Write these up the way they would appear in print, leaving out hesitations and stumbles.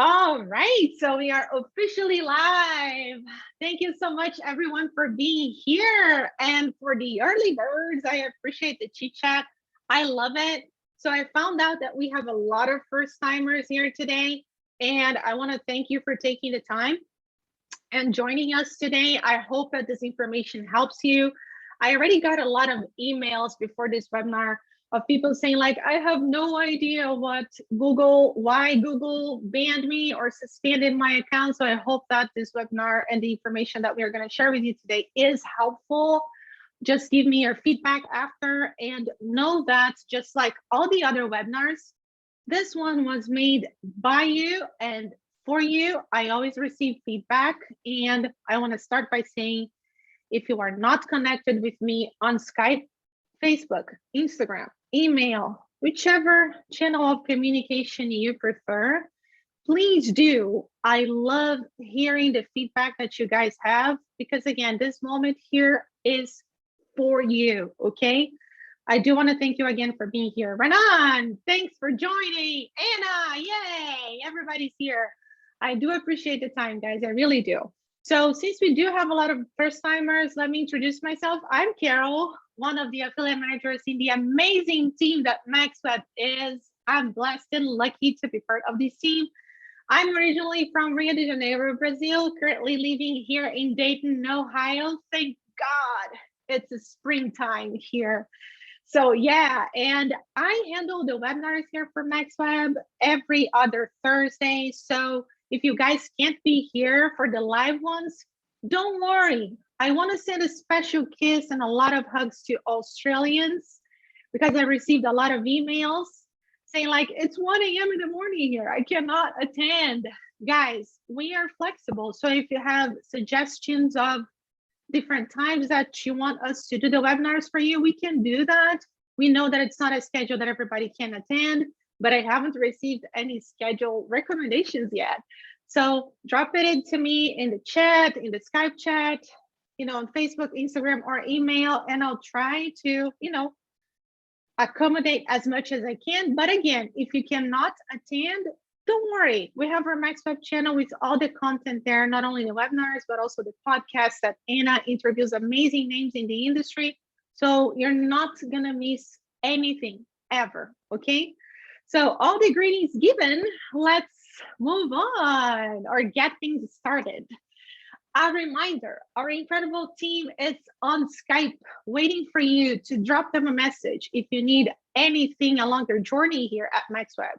All right, so we are officially live. Thank you so much, everyone, for being here. And for the early birds, I appreciate the chit chat. I love it. So I found out that we have a lot of first timers here today. And I want to thank you for taking the time and joining us today. I hope that this information helps you. I already got a lot of emails before this webinar of people saying like, I have no idea why Google banned me or suspended my account. So I hope that this webinar and the information that we are going to share with you today is helpful. Just give me your feedback after, and know that just like all the other webinars, this one was made by you and for you. I always receive feedback, and I want to start by saying, if you are not connected with me on Skype, Facebook, Instagram, email, whichever channel of communication you prefer, please do. I love hearing the feedback that you guys have, because again, this moment here is for you, okay? I do want to thank you again for being here. Renan, thanks for joining. Anna, yay, everybody's here. I do appreciate the time, guys, I really do. So since we do have a lot of first timers, let me introduce myself. I'm Carol, one of the affiliate managers in the amazing team that MaxWeb is. I'm blessed and lucky to be part of this team. I'm originally from Rio de Janeiro, Brazil, currently living here in Dayton, Ohio. Thank God it's a springtime here. So yeah, and I handle the webinars here for MaxWeb every other Thursday. So if you guys can't be here for the live ones, don't worry. I want to send a special kiss and a lot of hugs to Australians, because I received a lot of emails saying like, it's 1 a.m. in the morning here, I cannot attend. Guys, we are flexible. So if you have suggestions of different times that you want us to do the webinars for you, we can do that. We know that it's not a schedule that everybody can attend, but I haven't received any schedule recommendations yet. So drop it into me in the chat, in the Skype chat, on Facebook, Instagram, or email, and I'll try to, accommodate as much as I can. But again, if you cannot attend, don't worry. We have our MaxWeb channel with all the content there, not only the webinars, but also the podcasts that Anna interviews amazing names in the industry. So you're not gonna miss anything ever, okay? So all the greetings given, let's move on or get things started. A reminder, our incredible team is on Skype waiting for you to drop them a message if you need anything along your journey here at MaxWeb.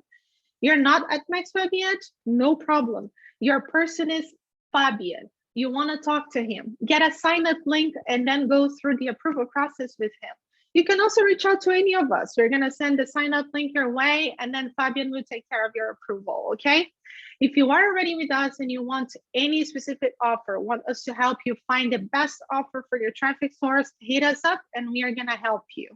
You're not at MaxWeb yet? No problem. Your person is Fabian. You want to talk to him, get a sign up link, and then go through the approval process with him. You can also reach out to any of us. We're going to send the sign up link your way, and then Fabian will take care of your approval, okay? If you are already with us and you want any specific offer, want us to help you find the best offer for your traffic source, hit us up and we are going to help you.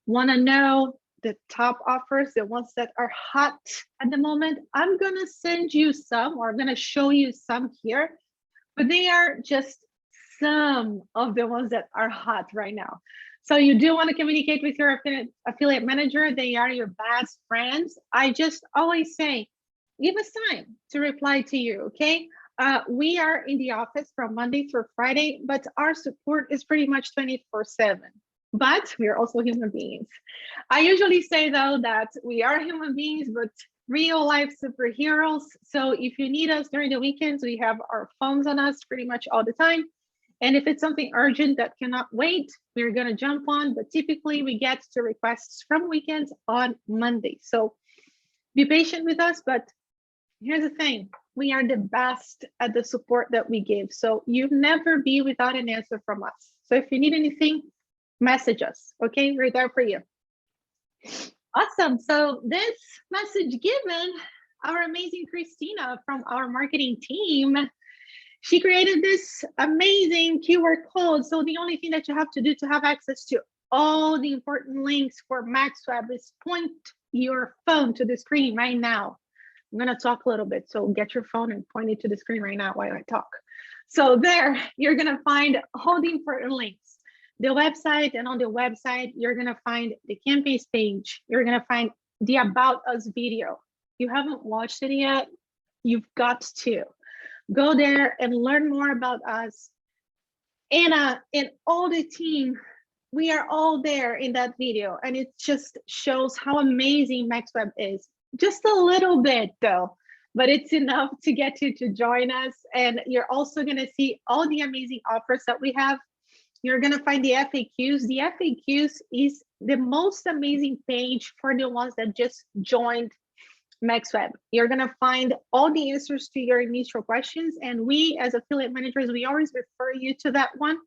Want to know the top offers, the ones that are hot at the moment? I'm going to send you some, or I'm going to show you some here, but they are just some of the ones that are hot right now. So you do want to communicate with your affiliate manager. They are your best friends. I just always say, give us time to reply to you, okay? We are in the office from Monday through Friday, but our support is pretty much 24/7. But we are also human beings. I usually say though that we are human beings, but real life superheroes. So if you need us during the weekends, we have our phones on us pretty much all the time. And if it's something urgent that cannot wait, we're gonna jump on, but typically we get to requests from weekends on Monday. So be patient with us, but here's the thing, we are the best at the support that we give. So you never be without an answer from us. So if you need anything, message us, okay? We're there for you. Awesome. So this message given, our amazing Christina from our marketing team, she created this amazing QR code. So the only thing that you have to do to have access to all the important links for MaxWeb is point your phone to the screen right now. I'm going to talk a little bit, so get your phone and point it to the screen right now while I talk. So there, you're going to find all the important links. The website, and on the website, you're going to find the campaigns page. You're going to find the About Us video. If you haven't watched it yet, You've got to go there and learn more about us. Anna and all the team, we are all there in that video, and it just shows how amazing MaxWeb is. Just a little bit though, but it's enough to get you to join us. And you're also going to see all the amazing offers that we have. You're going to find the FAQs. The FAQs is the most amazing page for the ones that just joined MaxWeb. You're going to find all the answers to your initial questions. And we, as affiliate managers, we always refer you to that one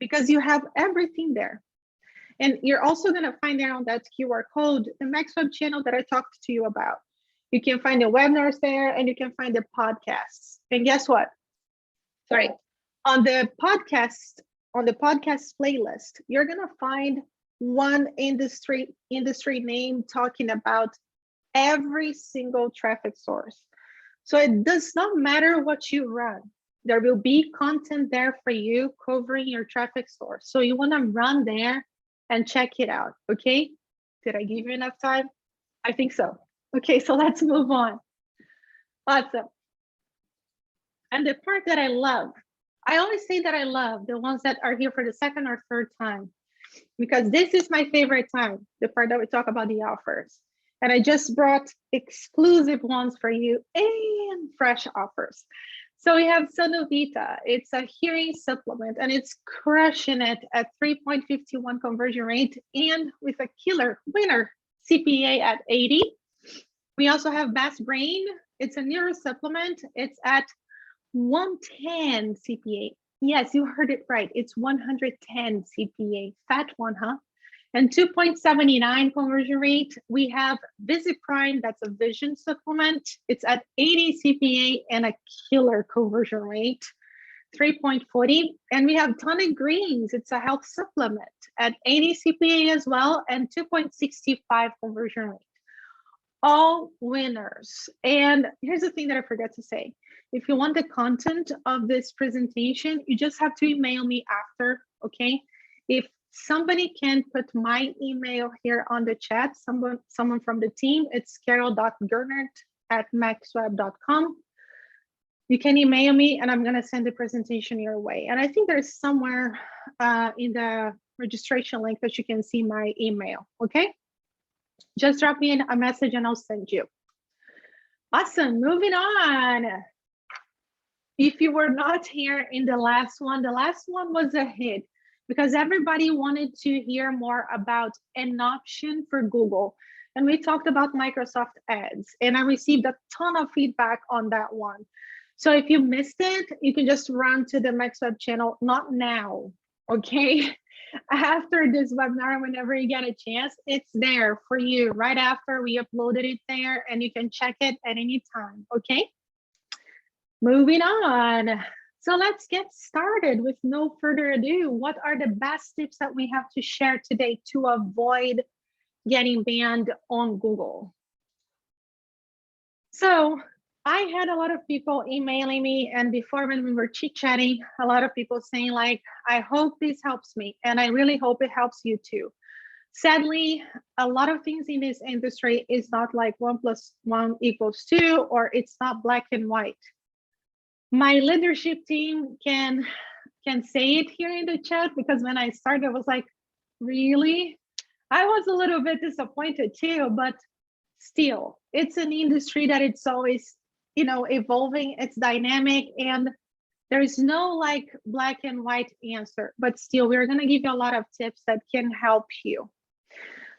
because you have everything there. And you're also going to find there on that QR code the MaxWeb channel that I talked to you about. You can find the webinars there, and you can find the podcasts. And guess what? Sorry, on the podcast playlist, you're going to find one industry name talking about every single traffic source. So it does not matter what you run. There will be content there for you covering your traffic source. So you want to run there and check it out. Okay. Did I give you enough time? I think so. Okay, so let's move on. Awesome. And the part that I love, I always say that I love the ones that are here for the second or third time, because this is my favorite time, the part that we talk about the offers. And I just brought exclusive ones for you and fresh offers. So we have Sanovita. It's a hearing supplement, and it's crushing it at 3.51 conversion rate and with a killer winner CPA at 80. We also have Bass Brain. It's a neuro supplement. It's at 110 CPA. Yes, you heard it right. It's 110 CPA. Fat one, huh? And 2.79 conversion rate. We have Visiprime, that's a vision supplement. It's at 80 CPA and a killer conversion rate, 3.40. And we have Tonic Greens, it's a health supplement at 80 CPA as well, and 2.65 conversion rate. All winners. And here's the thing that I forgot to say. If you want the content of this presentation, you just have to email me after, okay? If somebody can put my email here on the chat, someone from the team, it's carol.gernert@maxweb.com. You can email me and I'm gonna send the presentation your way. And I think there's somewhere in the registration link that you can see my email, okay? Just drop me a message and I'll send you. Awesome, moving on. If you were not here in the last one was a hit because everybody wanted to hear more about an option for Google. And we talked about Microsoft Ads, and I received a ton of feedback on that one. So if you missed it, you can just run to the MaxWeb channel, not now, okay? After this webinar, whenever you get a chance, it's there for you right after we uploaded it there, and you can check it at any time, okay? Moving on. So let's get started with no further ado. What are the best tips that we have to share today to avoid getting banned on Google? So I had a lot of people emailing me, and before when we were chit-chatting, a lot of people saying like, I hope this helps me, and I really hope it helps you too. Sadly, a lot of things in this industry is not like 1 + 1 = 2, or it's not black and white. My leadership team can say it here in the chat, because when I started, I was like, really? I was a little bit disappointed too, but still, it's an industry that it's always, you know, evolving, it's dynamic, and there is no like black and white answer, but still, we're gonna give you a lot of tips that can help you.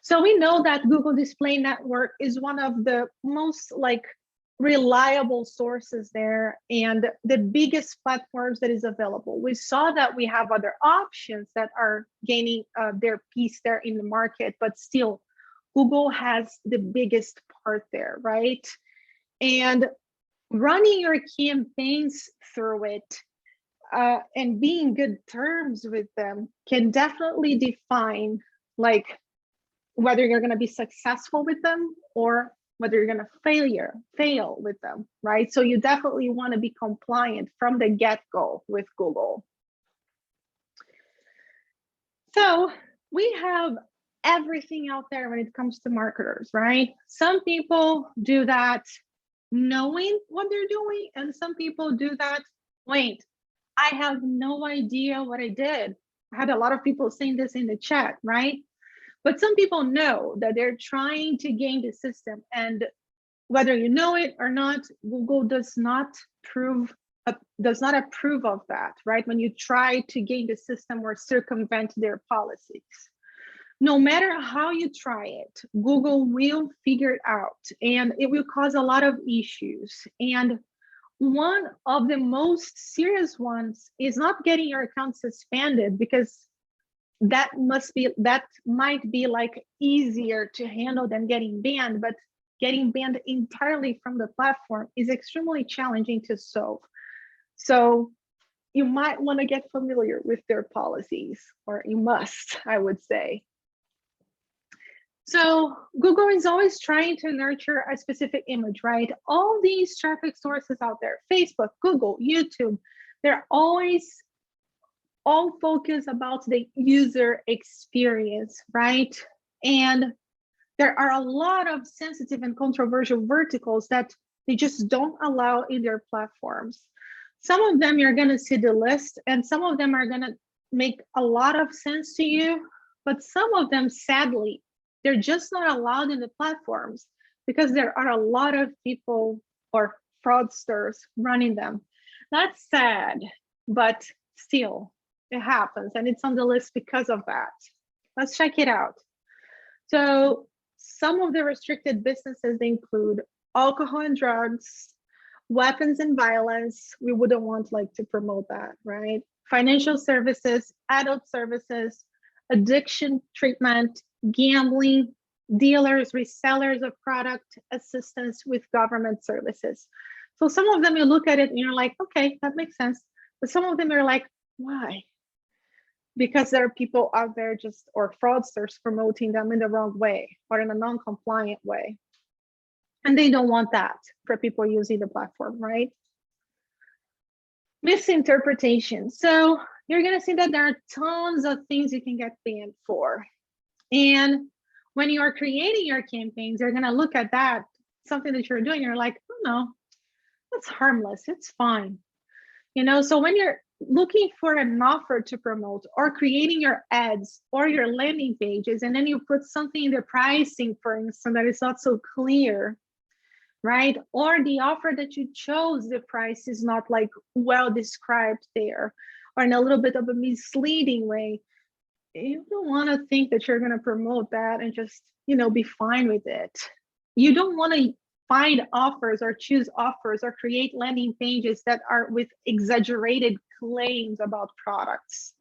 So we know that Google Display Network is one of the most like reliable sources there and the biggest platforms that is available. We saw that we have other options that are gaining their piece there in the market, but still Google has the biggest part there, right? And running your campaigns through it and being good terms with them can definitely define like whether you're going to be successful with them or whether you're going to fail with them, right? So you definitely want to be compliant from the get-go with Google. So we have everything out there when it comes to marketers, right? Some people do that knowing what they're doing, and some people do that. Wait, I have no idea what I did. I had a lot of people saying this in the chat, right? But some people know that they're trying to game the system, and whether you know it or not, Google does not approve of that, right? When you try to game the system or circumvent their policies. No matter how you try it, Google will figure it out, and it will cause a lot of issues. And one of the most serious ones is not getting your account suspended, because that might be like easier to handle than getting banned, but getting banned entirely from the platform is extremely challenging to solve. So you might want to get familiar with their policies, or you must, I would say. So Google is always trying to nurture a specific image, right? All these traffic sources out there, Facebook, Google, YouTube, they're always all focused about the user experience, right? And there are a lot of sensitive and controversial verticals that they just don't allow in their platforms. Some of them you're going to see the list, and some of them are going to make a lot of sense to you, but some of them, sadly, they're just not allowed in the platforms because there are a lot of people or fraudsters running them. That's sad, but still, it happens, and it's on the list because of that. Let's check it out. So some of the restricted businesses, they include alcohol and drugs, weapons and violence. We wouldn't want to promote that, right? Financial services, adult services, addiction treatment, gambling, dealers, resellers of product, assistance with government services. So some of them you look at it and you're like, okay, that makes sense. But some of them are like, why? Because there are people out there or fraudsters promoting them in the wrong way or in a non-compliant way. And they don't want that for people using the platform, right? Misinterpretation. So you're going to see that there are tons of things you can get banned for. And when you are creating your campaigns, you're going to look at that, something that you're doing, you're like, oh no, that's harmless, it's fine. So when you're looking for an offer to promote or creating your ads or your landing pages, and then you put something in the pricing, for instance, that is not so clear, right? Or the offer that you chose, the price is not well described there, or in a little bit of a misleading way. You don't want to think that you're going to promote that and just, be fine with it. You don't want to find offers or choose offers or create landing pages that are with exaggerated claims about products.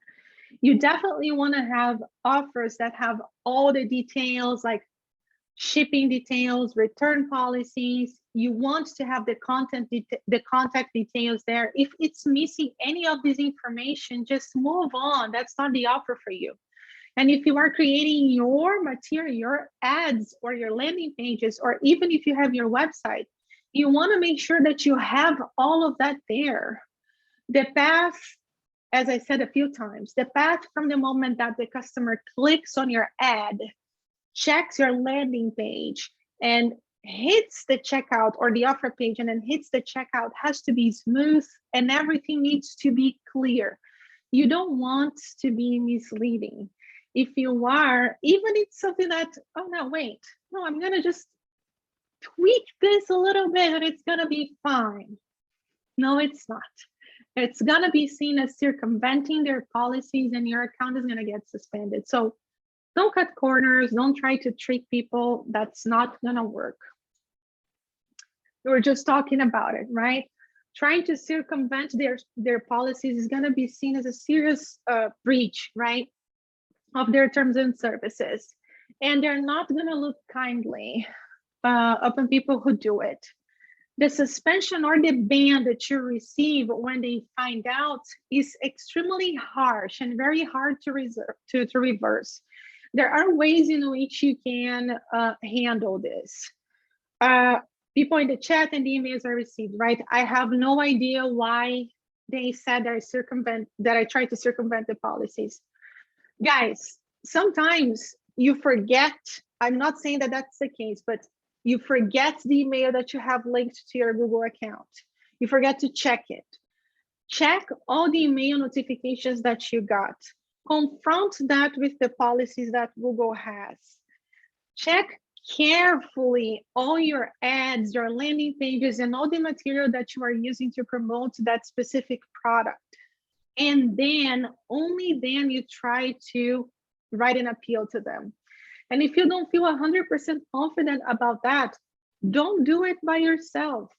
You definitely want to have offers that have all the details, like shipping details, return policies. You want to have the contact details there. If it's missing any of this information, just move on. That's not the offer for you. And if you are creating your material, your ads or your landing pages, or even if you have your website, you want to make sure that you have all of that there. The path, as I said a few times, the path from the moment that the customer clicks on your ad, checks your landing page, and hits the checkout or the offer page and then hits the checkout has to be smooth, and everything needs to be clear. You don't want to be misleading. If you are, even it's something that, oh no, wait, no, I'm gonna just tweak this a little bit and it's gonna be fine. No, it's not. It's gonna be seen as circumventing their policies, and your account is gonna get suspended. So don't cut corners, don't try to trick people. That's not gonna work. We were just talking about it, right? Trying to circumvent their policies is gonna be seen as a serious breach, right, of their terms and services. And they're not gonna look kindly upon people who do it. The suspension or the ban that you receive when they find out is extremely harsh and very hard to reverse. There are ways in which you can handle this. People in the chat and the emails I received, right? I have no idea why they said that I tried to circumvent the policies. Guys, sometimes you forget. I'm not saying that that's the case, but You forget the email that you have linked to your Google account. You forget to check it. Check all the email notifications that you got. Confront that with the policies that Google has. Check carefully all your ads, your landing pages, and all the material that you are using to promote that specific product. And then, only then, you try to write an appeal to them. And if you don't feel 100% confident about that, don't do it by yourself.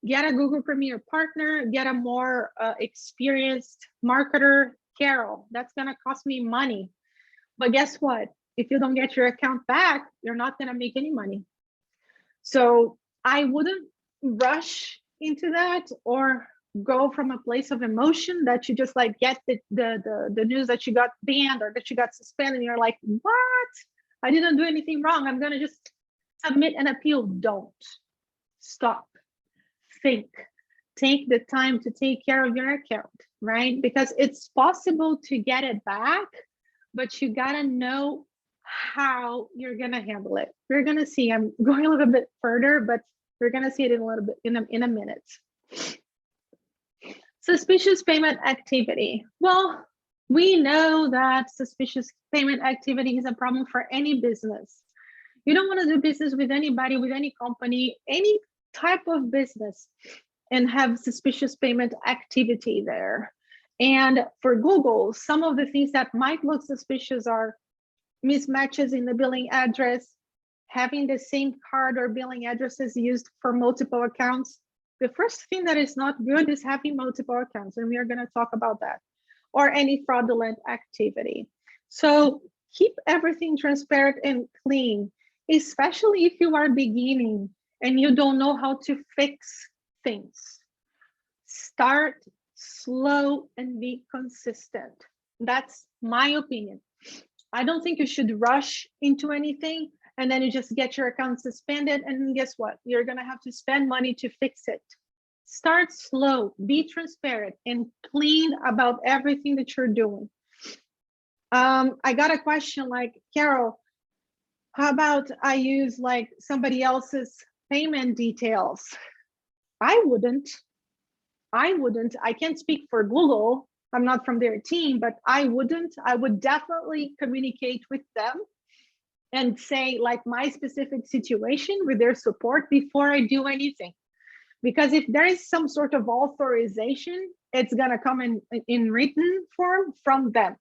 Get a Google Premier partner, get a more experienced marketer. Carol, that's gonna cost me money. But guess what? If you don't get your account back, you're not gonna make any money. So I wouldn't rush into that or go from a place of emotion that you just like get the news that you got banned or that you got suspended and you're like, what? I didn't do anything wrong. I'm gonna just submit an appeal. Don't. Stop. Think. Take the time to take care of your account, right? Because it's possible to get it back, but you gotta know how you're gonna handle it. We're gonna see. I'm going a little bit further, but we're gonna see it in a little bit in a minute. Suspicious payment activity. Well, we know that suspicious payment activity is a problem for any business. You don't want to do business with anybody, with any company, any type of business, and have suspicious payment activity there. And for Google, some of the things that might look suspicious are mismatches in the billing address, having the same card or billing addresses used for multiple accounts. The first thing that is not good is having multiple accounts, and we are going to talk about that, or any fraudulent activity. So keep everything transparent and clean, especially if you are beginning and you don't know how to fix things. Start slow and be consistent. That's my opinion. I don't think you should rush into anything and then you just get your account suspended, and guess what? You're gonna have to spend money to fix it. Start slow, be transparent and clean about everything that you're doing. I got a question like, Carol, how about I use like somebody else's payment details? I wouldn't. I can't speak for Google. I'm not from their team, but I wouldn't. I would definitely communicate with them and say like my specific situation with their support before I do anything. Because if there is some sort of authorization, it's gonna come in written form from them.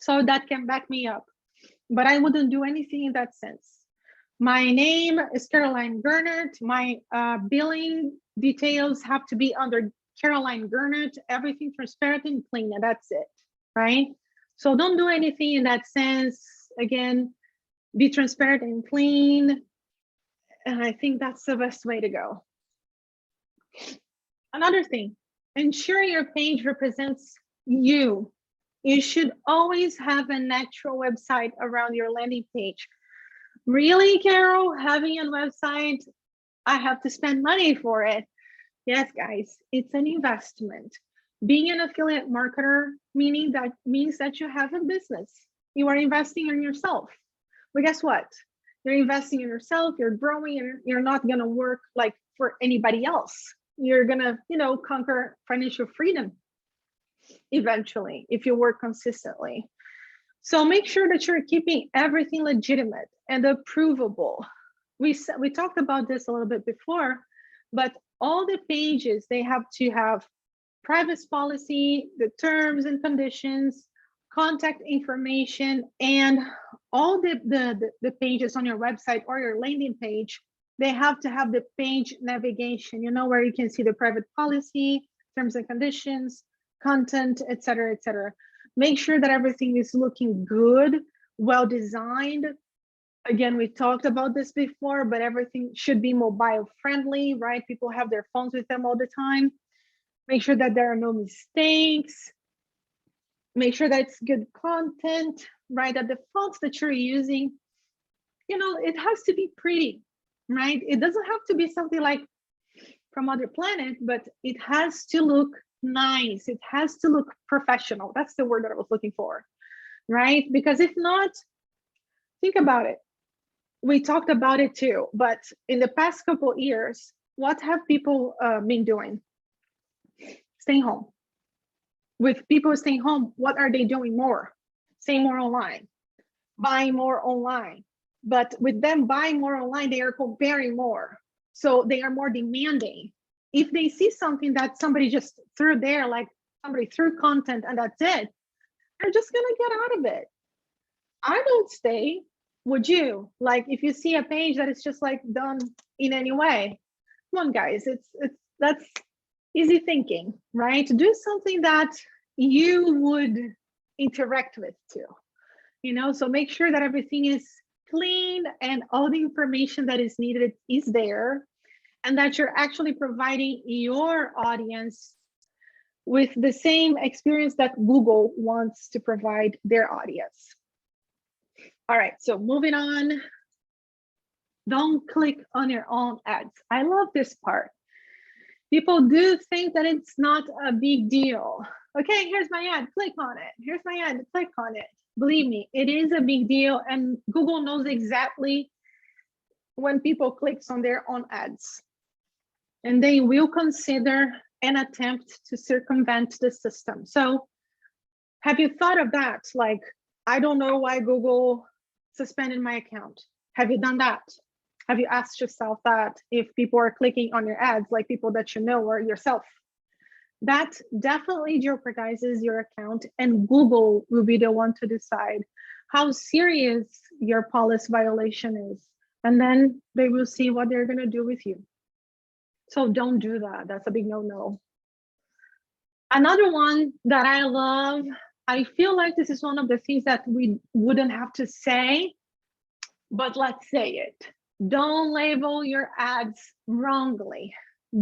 So that can back me up. But I wouldn't do anything in that sense. My name is Caroline Gernert. My billing details have to be under Caroline Gernert, everything transparent and clean, and that's it, right? So don't do anything in that sense. Again, be transparent and clean. And I think that's the best way to go. Another thing, ensure your page represents you. You should always have a natural website around your landing page. Really, Carol, having a website, I have to spend money for it. Yes, guys, it's an investment. Being an affiliate marketer means that you have a business. You are investing in yourself. But guess what? You're investing in yourself, you're growing, you're not gonna work like for anybody else. You're gonna, conquer financial freedom eventually if you work consistently. So make sure that you're keeping everything legitimate and approvable. We talked about this a little bit before, but all the pages, they have to have privacy policy, the terms and conditions, contact information, and all the pages on your website or your landing page, they have to have the page navigation, where you can see the private policy, terms and conditions, content, et cetera, et cetera. Make sure that everything is looking good, well designed. Again, we talked about this before, but everything should be mobile friendly, right? People have their phones with them all the time. Make sure that there are no mistakes. Make sure that it's good content, right? That the fonts that you're using, it has to be pretty, right? It doesn't have to be something like from other planet, but it has to look nice. It has to look professional. That's the word that I was looking for, right? Because if not, think about it. we talked about it too, but in the past couple of years, what have people been doing? Staying home. With people staying home, what are they doing more? Staying more online, buying more online. But with them buying more online, they are comparing more. So they are more demanding. If they see something that somebody just threw there, like somebody threw content and that's it, they're just gonna get out of it. I don't stay. Would you? Like if you see a page that is just like done in any way, come on guys, it's that's easy thinking, right? Do something that you would interact with too, you know? So make sure that everything is clean and all the information that is needed is there, and that you're actually providing your audience with the same experience that Google wants to provide their audience. All right, so moving on. Don't click on your own ads. I love this part. People do think that it's not a big deal. Okay, here's my ad, click on it. Here's my ad, click on it. Believe me, it is a big deal, and Google knows exactly when people click on their own ads. And they will consider an attempt to circumvent the system. So have you thought of that? Like, I don't know why Google suspended my account. Have you done that? Have you asked yourself that if people are clicking on your ads, like people that you know or yourself? That definitely jeopardizes your account, and Google will be the one to decide how serious your policy violation is. And then they will see what they're going to do with you. So don't do that. That's a big no-no. Another one that I love, I feel like this is one of the things that we wouldn't have to say, but let's say it. Don't label your ads wrongly.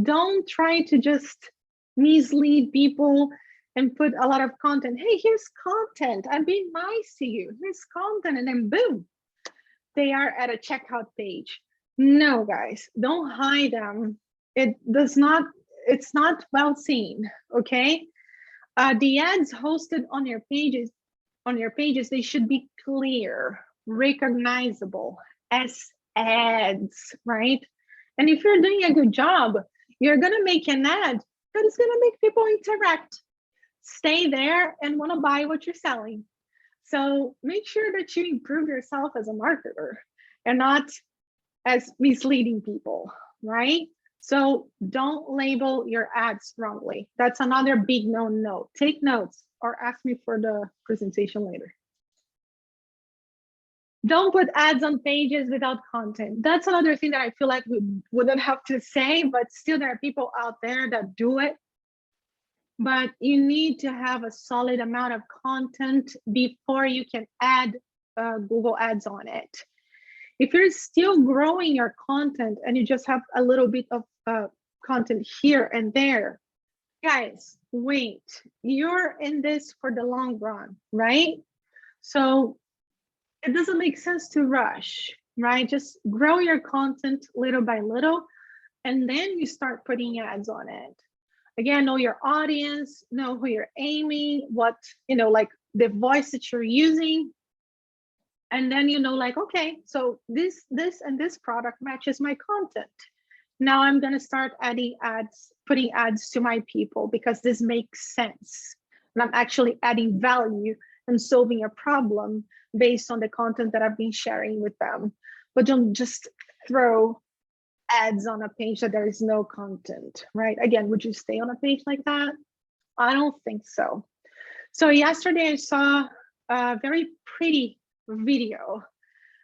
Don't try to just mislead people and put a lot of content. Hey, here's content. I'm being nice to you. Here's content. And then boom, they are at a checkout page. No, guys, don't hide them. It's not well seen, okay? The ads hosted on your pages, they should be clear, recognizable as ads, right? And if you're doing a good job, you're gonna make an ad that is gonna make people interact, stay there and wanna buy what you're selling. So make sure that you improve yourself as a marketer and not as misleading people, right? So don't label your ads wrongly. That's another big no. Take notes or ask me for the presentation later. Don't put ads on pages without content. That's another thing that I feel like we wouldn't have to say, but still there are people out there that do it. But you need to have a solid amount of content before you can add Google ads on it. If you're still growing your content and you just have a little bit of content here and there, guys, wait, you're in this for the long run, right? So it doesn't make sense to rush, right? Just grow your content little by little, and then you start putting ads on it. Again, know your audience, know who you're aiming, what, like the voice that you're using. And then like, okay, so this and this product matches my content. Now I'm going to start adding ads, putting ads to my people because this makes sense. And I'm actually adding value and solving a problem based on the content that I've been sharing with them. But don't just throw ads on a page that there is no content, right? Again, would you stay on a page like that? I don't think so. So yesterday I saw a very pretty video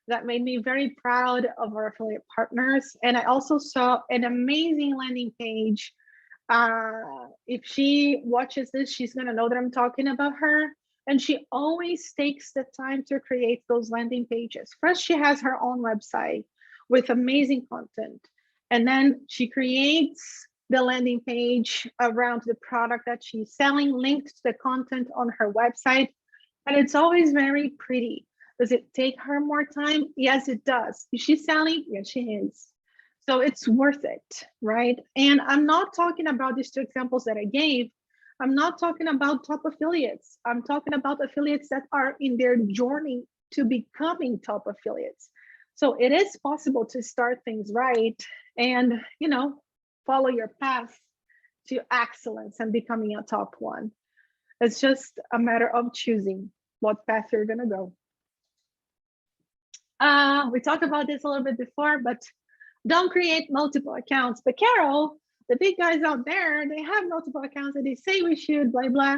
that made me very proud of our affiliate partners. And I also saw an amazing landing page. If she watches this, she's gonna know that I'm talking about her. And she always takes the time to create those landing pages. First, she has her own website with amazing content. And then she creates the landing page around the product that she's selling, linked to the content on her website. And it's always very pretty. Does it take her more time? Yes, it does. Is she selling? Yes, she is. So it's worth it, right? And I'm not talking about these two examples that I gave. I'm not talking about top affiliates. I'm talking about affiliates that are in their journey to becoming top affiliates. So it is possible to start things right and, you know, follow your path to excellence and becoming a top one. It's just a matter of choosing what path you're going to go. We talked about this a little bit before, but don't create multiple accounts. But Carol, the big guys out there, they have multiple accounts and they say we should, blah, blah.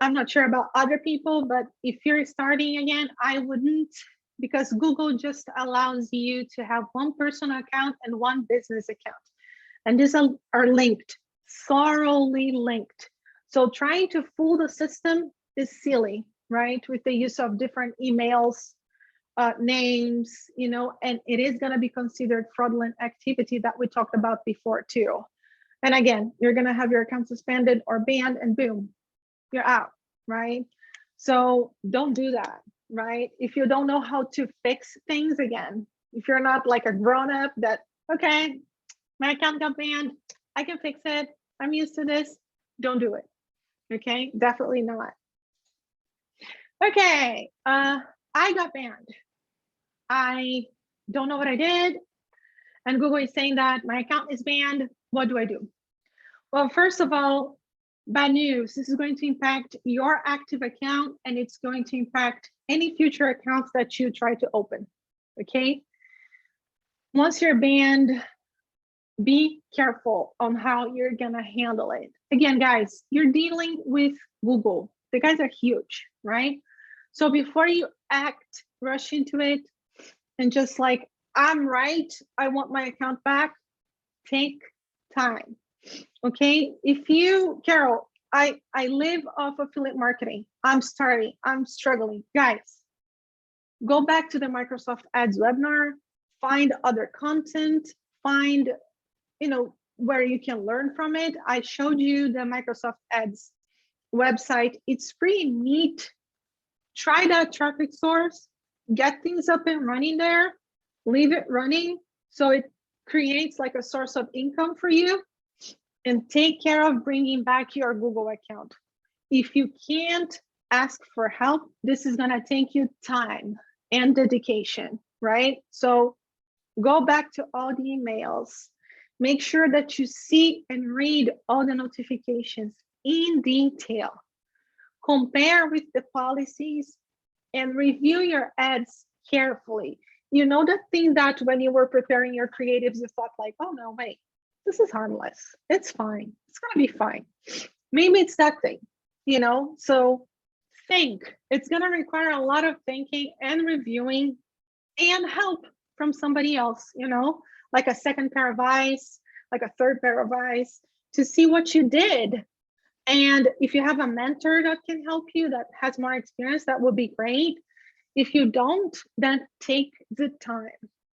I'm not sure about other people, but if you're starting again, I wouldn't, because Google just allows you to have one personal account and one business account. And these are linked, thoroughly linked. So trying to fool the system is silly, right? With the use of different emails, names, you know, and it is going to be considered fraudulent activity that we talked about before too. And again, you're going to have your account suspended or banned and boom, you're out, right? So don't do that, right? If you don't know how to fix things again, if you're not like a grown up that, okay, my account got banned, I can fix it, I'm used to this, don't do it. Okay, definitely not. Okay, I got banned. I don't know what I did. And Google is saying that my account is banned. What do I do? Well, first of all, bad news. This is going to impact your active account and it's going to impact any future accounts that you try to open. Okay. Once you're banned, be careful on how you're going to handle it. Again, guys, you're dealing with Google. The guys are huge, right? So before you act, rush into it, and just like, I'm right, I want my account back, take time, okay? If you, Carol, I live off affiliate marketing. I'm starting, I'm struggling. Guys, go back to the Microsoft Ads webinar, find other content, find, you know, where you can learn from it. I showed you the Microsoft Ads website. It's pretty neat. Try that traffic source, get things up and running there, leave it running so it creates like a source of income for you, and take care of bringing back your Google account. If you can't, ask for help. This is gonna take you time and dedication, right? So go back to all the emails, make sure that you see and read all the notifications in detail. Compare with the policies and review your ads carefully. You know, that thing that when you were preparing your creatives, you thought like, oh no, wait, this is harmless. It's fine. It's gonna be fine. Maybe it's that thing, you know? So think. It's gonna require a lot of thinking and reviewing and help from somebody else, you know, like a second pair of eyes, like a third pair of eyes to see what you did. And if you have a mentor that can help you, that has more experience, that would be great. If you don't, then take the time.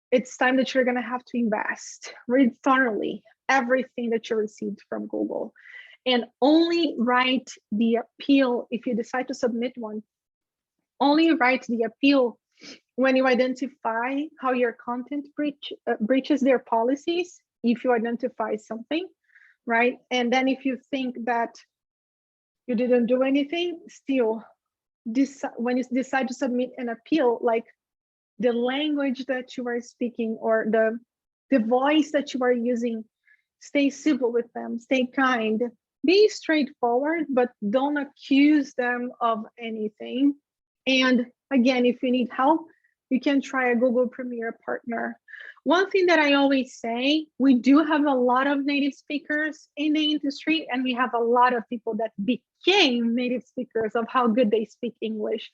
It's time that you're gonna have to invest. Read thoroughly everything that you received from Google. And only write the appeal if you decide to submit one. Only write the appeal when you identify how your content breaches their policies, if you identify something, right? And then if you think that you didn't do anything, still, when you decide to submit an appeal, like the language that you are speaking or the voice that you are using, stay civil with them, stay kind, be straightforward, but don't accuse them of anything. And again, if you need help, you can try a Google Premier partner. One thing that I always say, we do have a lot of native speakers in the industry, and we have a lot of people that became native speakers of how good they speak English.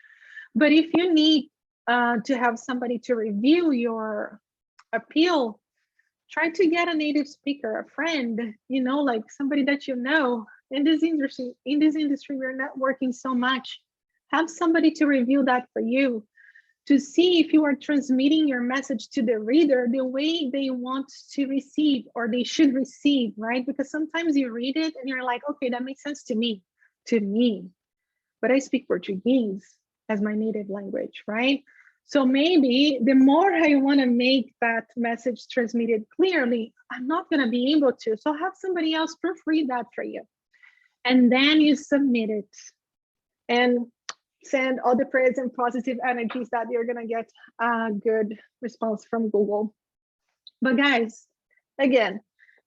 But if you need to have somebody to review your appeal, try to get a native speaker, a friend, you know, like somebody that you know. In this industry, we're networking so much. Have somebody to review that for you, to see if you are transmitting your message to the reader the way they want to receive or they should receive, right? Because sometimes you read it and you're like, okay, that makes sense to me, but I speak Portuguese as my native language, right? So maybe the more I want to make that message transmitted clearly, I'm not going to be able to. So have somebody else proofread that for you. And then you submit it. And send all the prayers and positive energies that you're gonna get a good response from Google. But guys, again,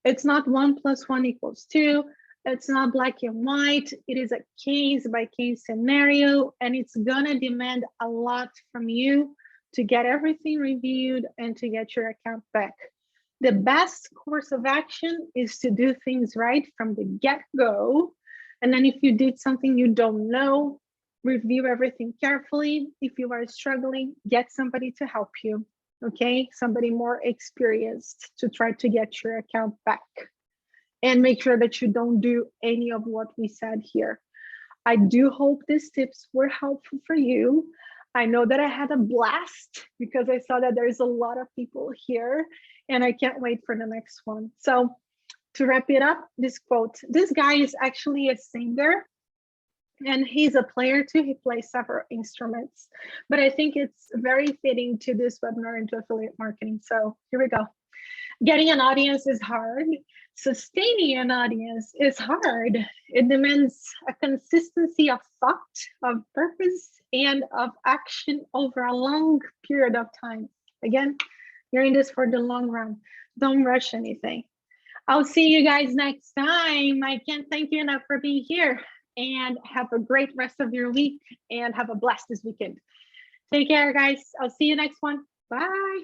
it's not 1 + 1 = 2. It's not black and white. It is a case by case scenario, and it's gonna demand a lot from you to get everything reviewed and to get your account back. The best course of action is to do things right from the get-go. And then if you did something you don't know, review everything carefully. If you are struggling, get somebody to help you, okay? Somebody more experienced to try to get your account back. And make sure that you don't do any of what we said here. I do hope these tips were helpful for you. I know that I had a blast because I saw that there's a lot of people here, and I can't wait for the next one. So to wrap it up, this quote, this guy is actually a singer and he's a player too. He plays several instruments, but I think it's very fitting to this webinar into affiliate marketing. So here we go. Getting an audience is hard. Sustaining an audience is hard. It demands a consistency of thought, of purpose, and of action over a long period of time. Again, you're in this for the long run. Don't rush anything. I'll see you guys next time. I can't thank you enough for being here, and have a great rest of your week and have a blast this weekend. Take care, guys. I'll see you next one. Bye.